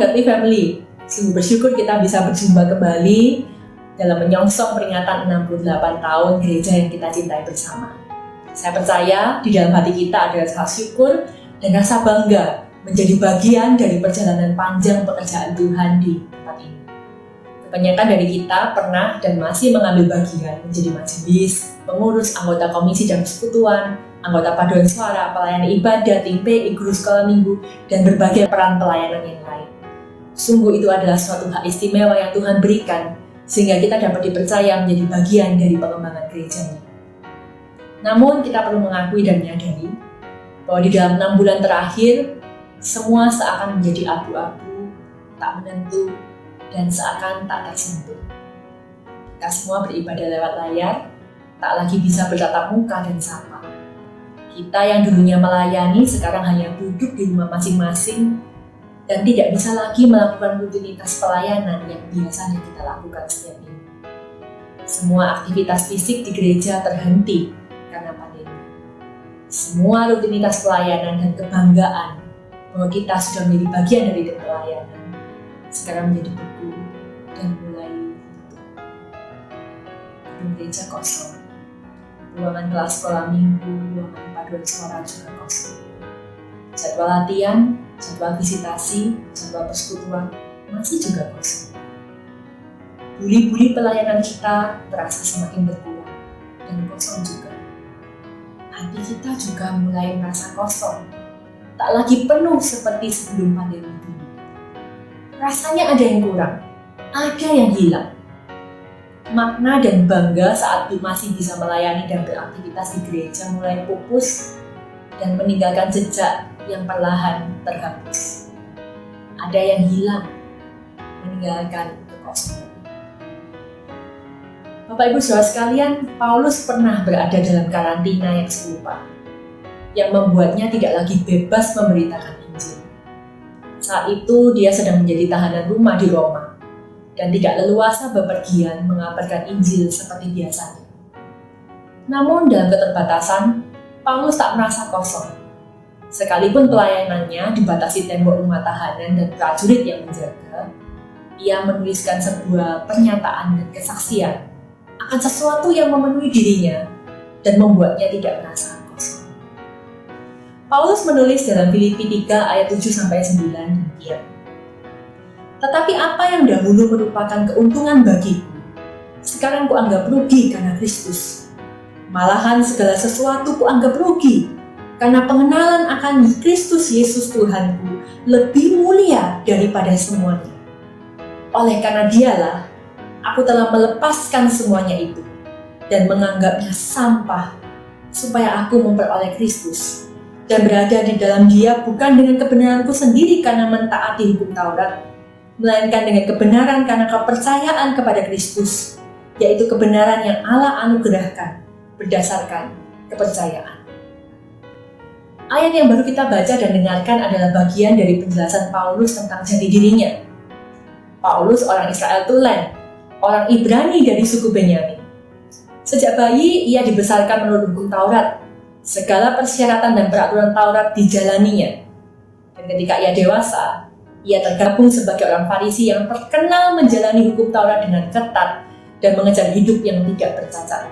Godly Family, sungguh bersyukur kita bisa berjumpa kembali dalam menyongsong peringatan 68 tahun gereja yang kita cintai bersama. Saya percaya di dalam hati kita ada rasa syukur dan rasa bangga menjadi bagian dari perjalanan panjang pekerjaan Tuhan di tempat ini. Kebanyakan dari kita pernah dan masih mengambil bagian menjadi majelis, pengurus, anggota komisi dan persekutuan, anggota paduan suara, pelayanan ibadah, tim PI, guru sekolah minggu, dan berbagai peran pelayanan yang lain. Sungguh itu adalah suatu hak istimewa yang Tuhan berikan, sehingga kita dapat dipercaya menjadi bagian dari pengembangan gerejanya. Namun kita perlu mengakui dan menyadari bahwa di dalam 6 bulan terakhir, semua seakan menjadi abu-abu, tak menentu, dan seakan tak tersentuh. Kita semua beribadah lewat layar, tak lagi bisa bertatap muka dan sapa. Kita yang dulunya melayani sekarang hanya duduk di rumah masing-masing dan tidak bisa lagi melakukan rutinitas pelayanan yang biasanya kita lakukan setiap minggu. Semua aktivitas fisik di gereja terhenti karena pandemi. Semua rutinitas pelayanan dan kebanggaan bahwa kita sudah menjadi bagian dari pelayanan sekarang menjadi beku dan mulai tutup. Gedung gereja kosong. Ruangan kelas sekolah minggu, ruangan paduan suara juga kosong. Jadwal latihan, jadwal visitasi, jadwal persekutuan masih juga kosong. Buli-buli pelayanan kita terasa semakin berkurang dan kosong juga. Hati kita juga mulai merasa kosong, tak lagi penuh seperti sebelum pandemi dulu. Rasanya ada yang kurang, ada yang hilang. Makna dan bangga saat masih bisa melayani dan beraktivitas di gereja mulai pupus dan meninggalkan jejak yang perlahan terhapus. Ada yang hilang, meninggalkan kekosongan. Bapak Ibu Saudara sekalian, Paulus pernah berada dalam karantina yang serupa, yang membuatnya tidak lagi bebas memberitakan Injil. Saat itu dia sedang menjadi tahanan rumah di Roma, dan tidak leluasa bepergian mengabarkan Injil seperti biasanya. Namun dalam keterbatasan, Paulus tak merasa kosong. Sekalipun pelayanannya dibatasi tembok rumah tahanan dan prajurit yang menjaga, ia menuliskan sebuah pernyataan dan kesaksian akan sesuatu yang memenuhi dirinya dan membuatnya tidak merasa kosong. Paulus menulis dalam Filipi 3 ayat 7-9 demikian. Tetapi apa yang dahulu merupakan keuntungan bagiku, sekarang kuanggap rugi karena Kristus. Malahan segala sesuatu kuanggap rugi, karena pengenalan akan Kristus Yesus Tuhanku lebih mulia daripada semuanya. Oleh karena dialah, aku telah melepaskan semuanya itu, dan menganggapnya sampah, supaya aku memperoleh Kristus, dan berada di dalam Dia bukan dengan kebenaranku sendiri karena mentaati hukum Taurat, melainkan dengan kebenaran karena kepercayaan kepada Kristus, yaitu kebenaran yang Allah anugerahkan berdasarkan kepercayaan. Ayat yang baru kita baca dan dengarkan adalah bagian dari penjelasan Paulus tentang jati dirinya. Paulus orang Israel Tulen, orang Ibrani dari suku Benyamin. Sejak bayi ia dibesarkan menurut hukum Taurat. Segala persyaratan dan peraturan Taurat dijalaninya. Dan ketika ia dewasa, ia tergabung sebagai orang Farisi yang terkenal menjalani hukum Taurat dengan ketat dan mengejar hidup yang tidak bercacat.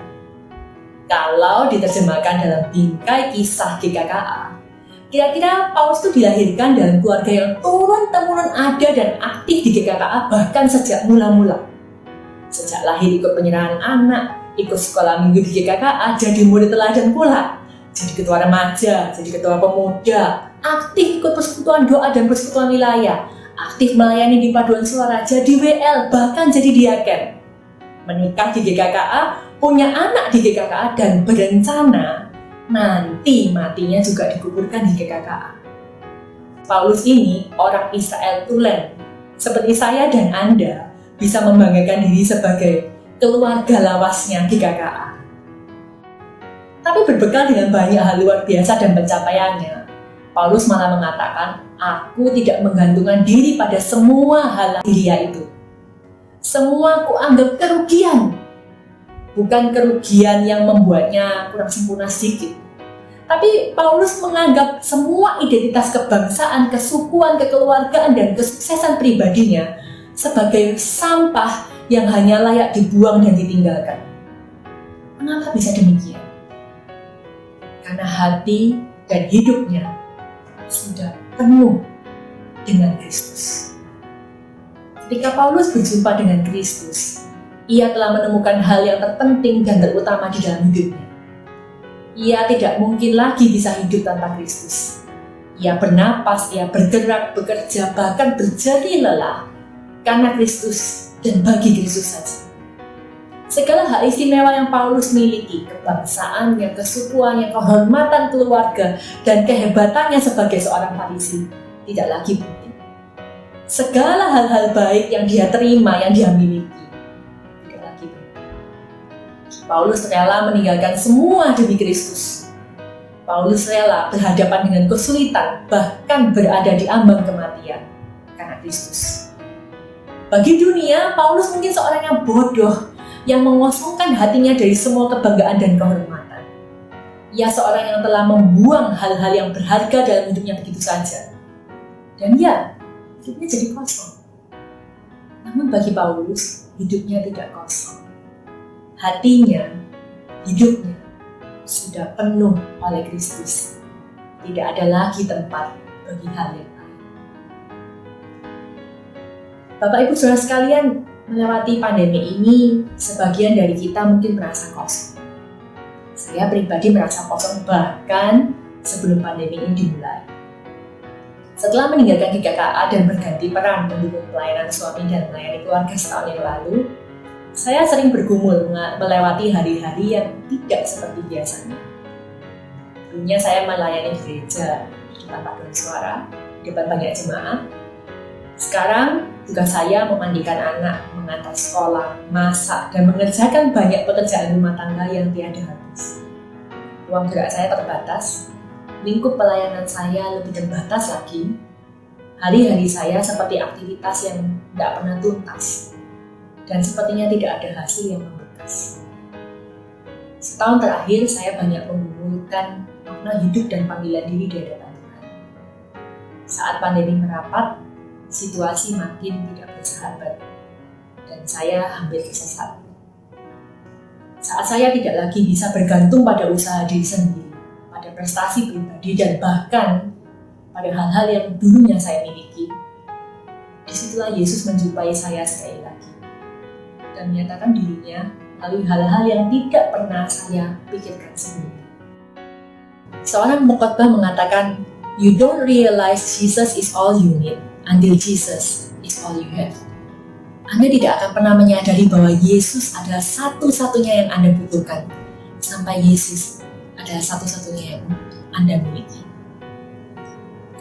Kalau diterjemahkan dalam bingkai kisah GKKA, kira-kira Paulus itu dilahirkan dalam keluarga yang turun-temurun ada dan aktif di GKKA bahkan sejak mula-mula. Sejak lahir ikut penyerahan anak, ikut sekolah minggu di GKKA, jadi murid teladan pula, jadi ketua remaja, jadi ketua pemuda, aktif ikut persekutuan doa dan persekutuan wilayah, aktif melayani di paduan suara, jadi WL, bahkan jadi diaken. Menikah di GKKA, punya anak di GKKA, dan berencana nanti matinya juga dikuburkan di GKKA. Paulus ini orang Israel Tulen, seperti saya dan Anda, bisa membanggakan diri sebagai keluarga lawasnya di GKKA. Tapi berbekal dengan banyak hal luar biasa dan pencapaiannya, Paulus malah mengatakan, aku tidak menggantungkan diri pada semua hal dia itu. Semua kuanggap kerugian. Bukan kerugian yang membuatnya kurang sempurna sedikit, Tapi Paulus menganggap semua identitas kebangsaan, kesukuan, kekeluargaan, dan kesuksesan pribadinya sebagai sampah yang hanya layak dibuang dan ditinggalkan. Mengapa bisa demikian? Karena hati dan hidupnya sudah penuh dengan Kristus. Ketika Paulus berjumpa dengan Kristus, ia telah menemukan hal yang terpenting dan terutama di dalam hidupnya. Ia tidak mungkin lagi bisa hidup tanpa Kristus. Ia bernapas, ia bergerak, bekerja, bahkan berjadi lelah karena Kristus dan bagi Kristus saja. Segala hal istimewa yang Paulus miliki, kebangsaannya, kesukuannya, kehormatan keluarga, dan kehebatannya sebagai seorang Farisi tidak lagi penting. Segala hal-hal baik yang dia terima, yang dia miliki, tidak lagi penting. Paulus rela meninggalkan semua demi Kristus. Paulus rela berhadapan dengan kesulitan, bahkan berada di ambang kematian karena Kristus. Bagi dunia, Paulus mungkin seorang yang bodoh, yang mengosongkan hatinya dari semua kebanggaan dan kehormatan. Ia seorang yang telah membuang hal-hal yang berharga dalam hidupnya begitu saja. Dan ya, hidupnya jadi kosong. Namun bagi Paulus, hidupnya tidak kosong. Hatinya, hidupnya sudah penuh oleh Kristus. Tidak ada lagi tempat bagi hal yang lain. Bapak Ibu Saudara sekalian, melewati pandemi ini, sebagian dari kita mungkin merasa kosong. Saya pribadi merasa kosong bahkan sebelum pandemi ini dimulai. Setelah meninggalkan GKKA dan berganti peran mendukung pelayanan suami dan melayani keluarga setahun yang lalu, saya sering bergumul melewati hari-hari yang tidak seperti biasanya. Dulunya saya melayani di gereja tanpa paduan suara, di depan banyak jemaat. Sekarang tugas saya memandikan anak, mengantar sekolah, masak, dan mengerjakan banyak pekerjaan rumah tangga yang tiada habis. Ruang gerak saya terbatas, lingkup pelayanan saya lebih terbatas lagi. Hari-hari saya seperti aktivitas yang tidak pernah tuntas, dan sepertinya tidak ada hasil yang membekas. Setahun terakhir saya banyak menggumulkan makna hidup dan panggilan diri di hadapan Tuhan. Saat pandemi merapat, situasi makin tidak bersahabat, dan saya hampir tersesat. Saat saya tidak lagi bisa bergantung pada usaha diri sendiri, pada prestasi pribadi, dan bahkan pada hal-hal yang dulunya saya miliki, disitulah Yesus menjumpai saya sekali lagi, dan menyatakan dirinya melalui hal-hal yang tidak pernah saya pikirkan sebelumnya. Seorang pengkhotbah mengatakan, "You don't realize Jesus is all you need until Jesus is all you have." Anda tidak akan pernah menyadari bahwa Yesus adalah satu-satunya yang Anda butuhkan, sampai Yesus adalah satu-satunya yang Anda miliki.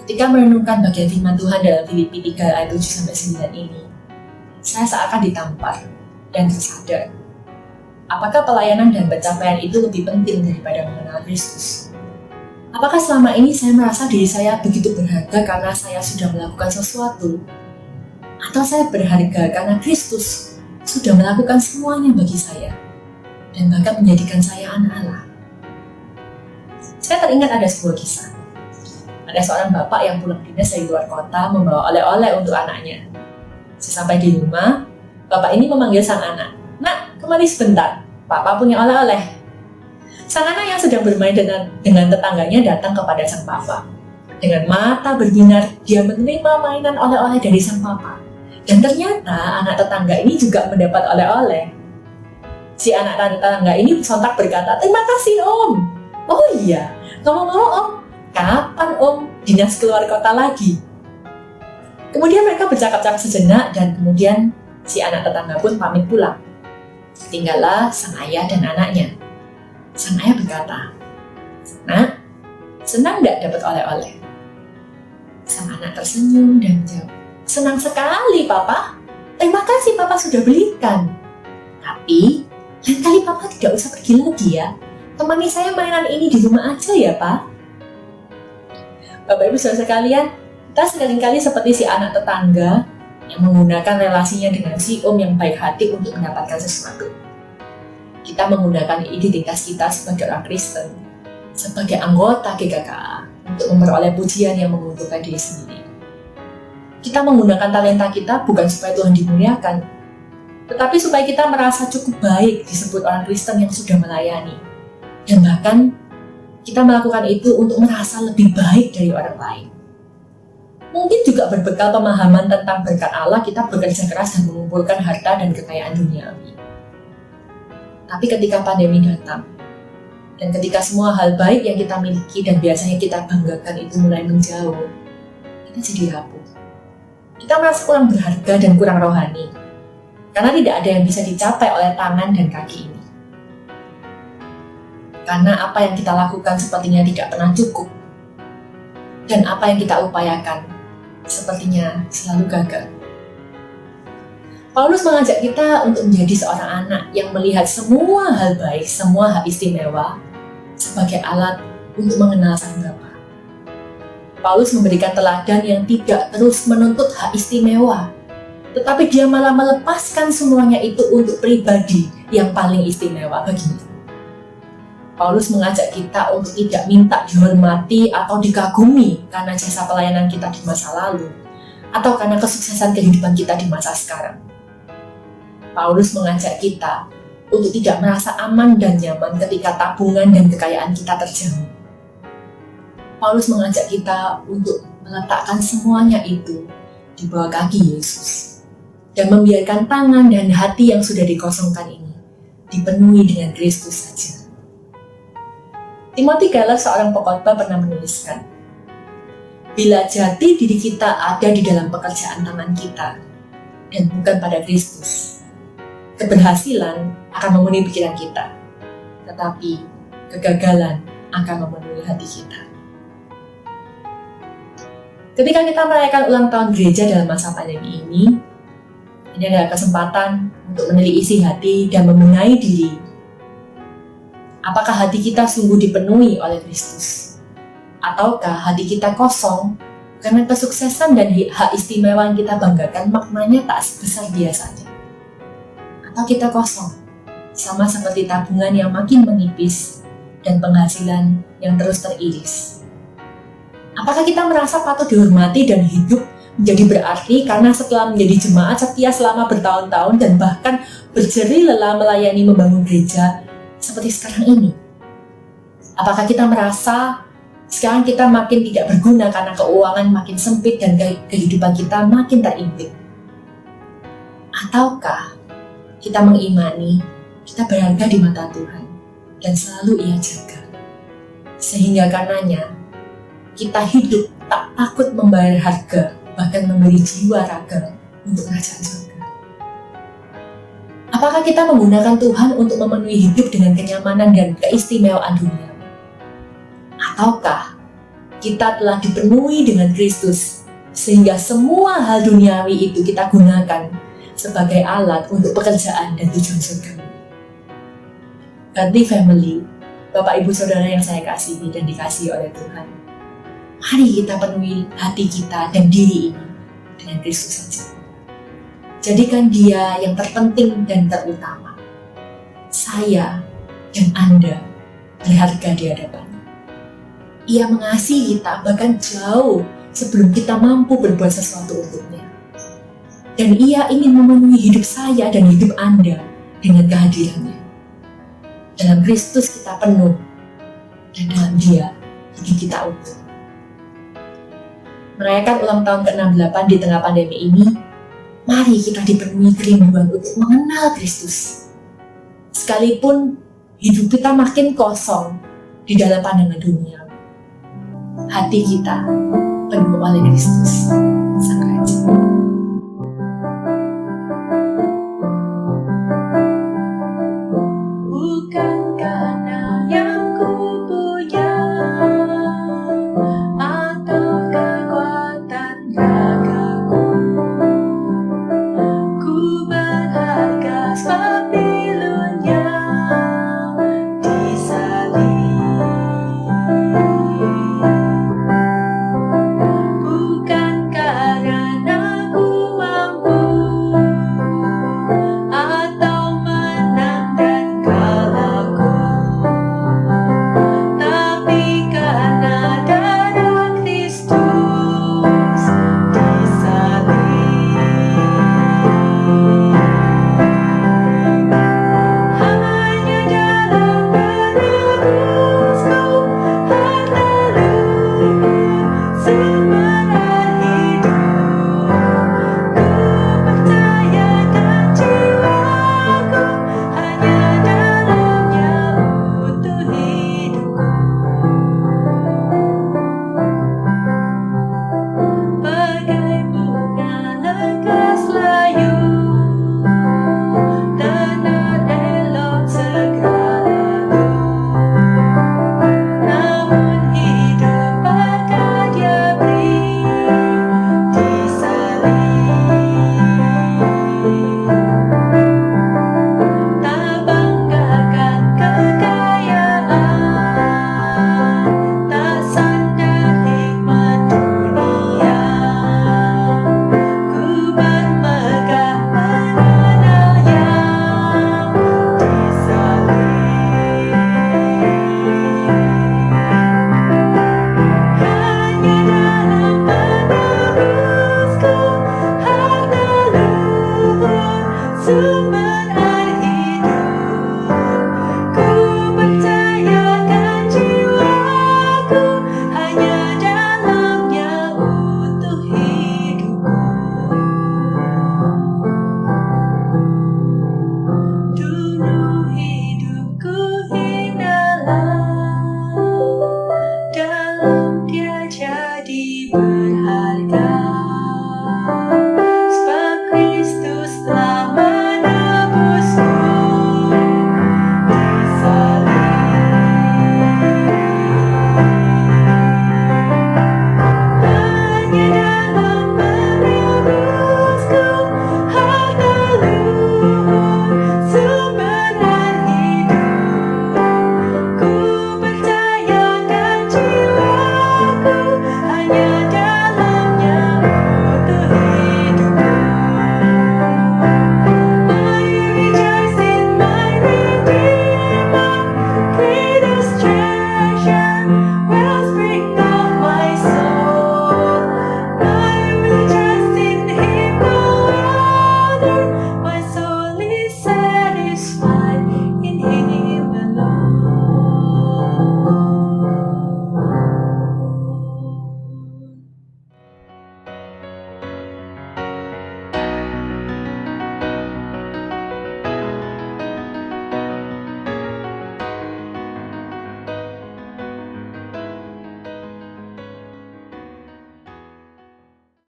Ketika merenungkan bagian firman Tuhan dalam Filipi 3 ayat 7-9 ini, saya seakan ditampar dan tersadar, apakah pelayanan dan pencapaian itu lebih penting daripada mengenal Kristus? Apakah selama ini saya merasa diri saya begitu berharga karena saya sudah melakukan sesuatu? Atau saya berharga karena Kristus sudah melakukan semuanya bagi saya dan bahkan menjadikan saya anak Allah? Saya teringat ada sebuah kisah. Ada seorang bapak yang pulang dinas dari luar kota membawa oleh-oleh untuk anaknya. Sesampai di rumah, bapak ini memanggil sang anak. "Nak, kemari sebentar, papa punya oleh-oleh." Sang anak yang sedang bermain dengan tetangganya datang kepada sang papa. Dengan mata berbinar, dia menerima mainan oleh-oleh dari sang papa. Dan ternyata anak tetangga ini juga mendapat oleh-oleh. Si anak tetangga ini sontak berkata, "Terima kasih Om." "Oh iya, ngomong-ngomong Om, kapan Om dinas keluar kota lagi?" Kemudian mereka bercakap-cakap sejenak dan kemudian si anak tetangga pun pamit pulang. Tinggallah sang ayah dan anaknya. Sang ayah berkata, "Nak, senang nggak dapat oleh-oleh?" Sang anak tersenyum dan menjawab, "Senang sekali Papa. Terima kasih Papa sudah belikan. Tapi lain kali Papa tidak usah pergi lagi ya. Temani saya mainan ini di rumah aja ya Pak." Bapak Ibu Saudara sekalian, kita seringkali seperti si anak tetangga yang menggunakan relasinya dengan si Om yang baik hati untuk mendapatkan sesuatu. Kita menggunakan identitas kita sebagai orang Kristen sebagai anggota GKKA untuk memperoleh pujian yang menguntungkan diri sendiri. Kita menggunakan talenta kita bukan supaya Tuhan dimuliakan, tetapi supaya kita merasa cukup baik disebut orang Kristen yang sudah melayani. Dan bahkan kita melakukan itu untuk merasa lebih baik dari orang lain. Mungkin juga berbekal pemahaman tentang berkat Allah, kita bekerja keras dan mengumpulkan harta dan kekayaan duniawi. Tapi ketika pandemi datang, dan ketika semua hal baik yang kita miliki dan biasanya kita banggakan itu mulai menjauh, kita jadi rapuh. Kita merasa kurang berharga dan kurang rohani, karena tidak ada yang bisa dicapai oleh tangan dan kaki ini. Karena apa yang kita lakukan sepertinya tidak pernah cukup, dan apa yang kita upayakan sepertinya selalu gagal. Paulus mengajak kita untuk menjadi seorang anak yang melihat semua hal baik, semua hak istimewa sebagai alat untuk mengenal Sang Bapa. Paulus memberikan teladan yang tidak terus menuntut hak istimewa, tetapi dia malah melepaskan semuanya itu untuk pribadi yang paling istimewa baginya. Paulus mengajak kita untuk tidak minta dihormati atau dikagumi karena jasa pelayanan kita di masa lalu, atau karena kesuksesan kehidupan kita di masa sekarang. Paulus mengajak kita untuk tidak merasa aman dan nyaman ketika tabungan dan kekayaan kita terjamin. Paulus mengajak kita untuk meletakkan semuanya itu di bawah kaki Yesus dan membiarkan tangan dan hati yang sudah dikosongkan ini dipenuhi dengan Kristus saja. Timothy Keller, seorang pengkhotbah, pernah menuliskan, bila jati diri kita ada di dalam pekerjaan tangan kita dan bukan pada Kristus, keberhasilan akan memenuhi pikiran kita, tetapi kegagalan akan memenuhi hati kita. Ketika kita merayakan ulang tahun gereja dalam masa pandemi ini adalah kesempatan untuk menelik isi hati dan membenahi diri. Apakah hati kita sungguh dipenuhi oleh Kristus? Ataukah hati kita kosong karena kesuksesan dan hak istimewa yang kita banggakan maknanya tak sebesar biasanya? Atau kita kosong, sama seperti tabungan yang makin menipis dan penghasilan yang terus teriris? Apakah kita merasa patut dihormati dan hidup menjadi berarti karena setelah menjadi jemaat setia selama bertahun-tahun dan bahkan berjerih lelah melayani membangun gereja seperti sekarang ini? Apakah kita merasa sekarang kita makin tidak berguna karena keuangan makin sempit dan kehidupan kita makin terimpit? Ataukah kita mengimani kita berharga di mata Tuhan dan selalu Ia jaga, sehingga karenanya kita hidup tak takut membayar harga, bahkan memberi jiwa raga untuk kerajaan surga? Apakah kita menggunakan Tuhan untuk memenuhi hidup dengan kenyamanan dan keistimewaan dunia? Ataukah kita telah dipenuhi dengan Kristus, sehingga semua hal duniawi itu kita gunakan sebagai alat untuk pekerjaan dan tujuan surga? Godly family, Bapak Ibu Saudara yang saya kasihi dan dikasihi oleh Tuhan, mari kita penuhi hati kita dan diri ini dengan Kristus saja. Jadikan Dia yang terpenting dan terutama. Saya dan Anda berharga di hadapan-Nya. Ia mengasihi kita bahkan jauh sebelum kita mampu berbuat sesuatu untuknya. Dan Ia ingin memenuhi hidup saya dan hidup Anda dengan kehadiran-Nya. Dalam Kristus kita penuh, dan dalam Dia hidup kita utuh. Merayakan ulang tahun ke-68 di tengah pandemi ini, mari kita dipenuhi kerinduan untuk mengenal Kristus. Sekalipun hidup kita makin kosong di dalam pandangan dunia, hati kita penuh oleh Kristus, Sang Raja.